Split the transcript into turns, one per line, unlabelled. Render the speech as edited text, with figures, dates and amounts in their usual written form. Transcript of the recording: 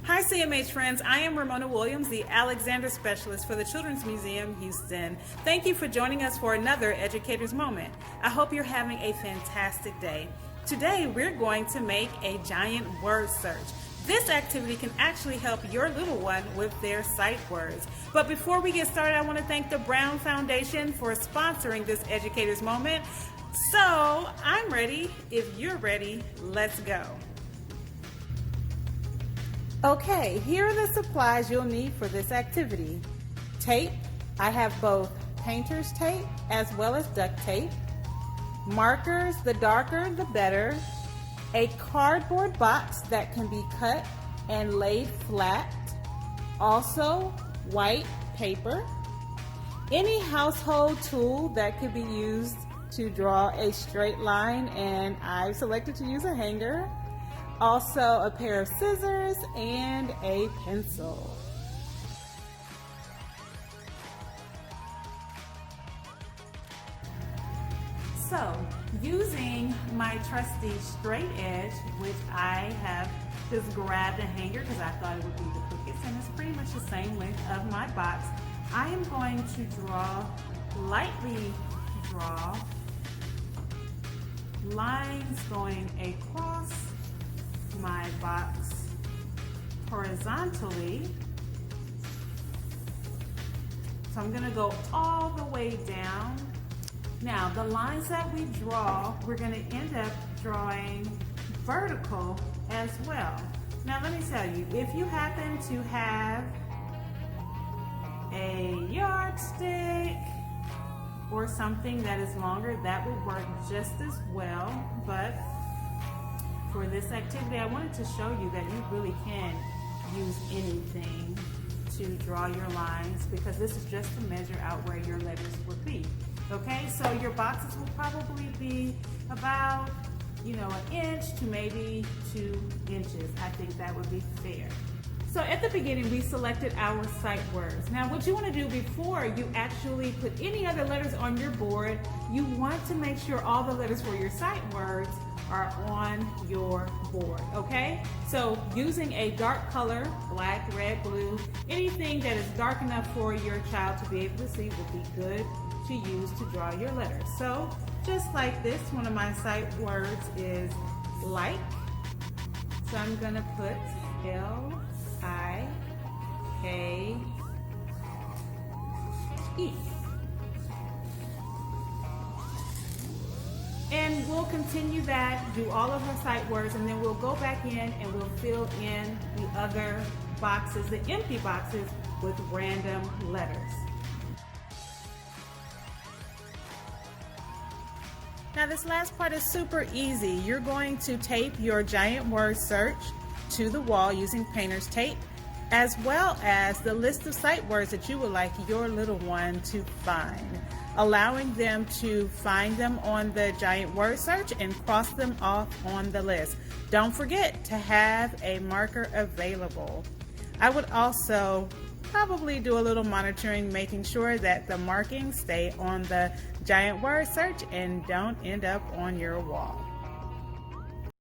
Hi CMH friends, I am Ramona Williams, the Alexander Specialist for the Children's Museum, Houston. Thank you for joining us for another Educator's Moment. I hope you're having a fantastic day. Today we're going to make a giant word search. This activity can actually help your little one with their sight words. But before we get started, I want to thank the Brown Foundation for sponsoring this Educator's Moment. So I'm ready. If you're ready, let's go. Okay, here are the supplies you'll need for this activity. Tape. I have both painter's tape as well as duct tape. Markers, the darker the better. A cardboard box that can be cut and laid flat. Also, white paper. Any household tool that could be used to draw a straight line, and I've selected to use a hanger. Also, a pair of scissors and a pencil. So, using my trusty straight edge, which I have just grabbed a hanger because I thought it would be the quickest, and it's pretty much the same length of my box, I am going to lightly draw lines going across my box horizontally. So I'm going to go all the way down. Now the lines that we draw, we're going to end up drawing vertical as well. Now let me tell you, if you happen to have a yardstick or something that is longer, that would work just as well. But for this activity, I wanted to show you that you really can use anything to draw your lines, because this is just to measure out where your letters would be. Okay, so your boxes will probably be about, an inch to maybe 2 inches. I think that would be fair. So at the beginning, we selected our sight words. Now what you want to do before you actually put any other letters on your board, you want to make sure all the letters for your sight words are on your board, okay? So using a dark color, black, red, blue, anything that is dark enough for your child to be able to see would be good to use to draw your letters. So just like this, one of my sight words is like. So I'm gonna put L-I-K-E. And we'll continue that, do all of our sight words, and then we'll go back in and we'll fill in the other boxes, the empty boxes, with random letters. Now this last part is super easy. You're going to tape your giant word search to the wall using painter's tape, as well as the list of sight words that you would like your little one to find, allowing them to find them on the giant word search and cross them off on the list. Don't forget to have a marker available. I would also probably do a little monitoring, making sure that the markings stay on the giant word search and don't end up on your wall.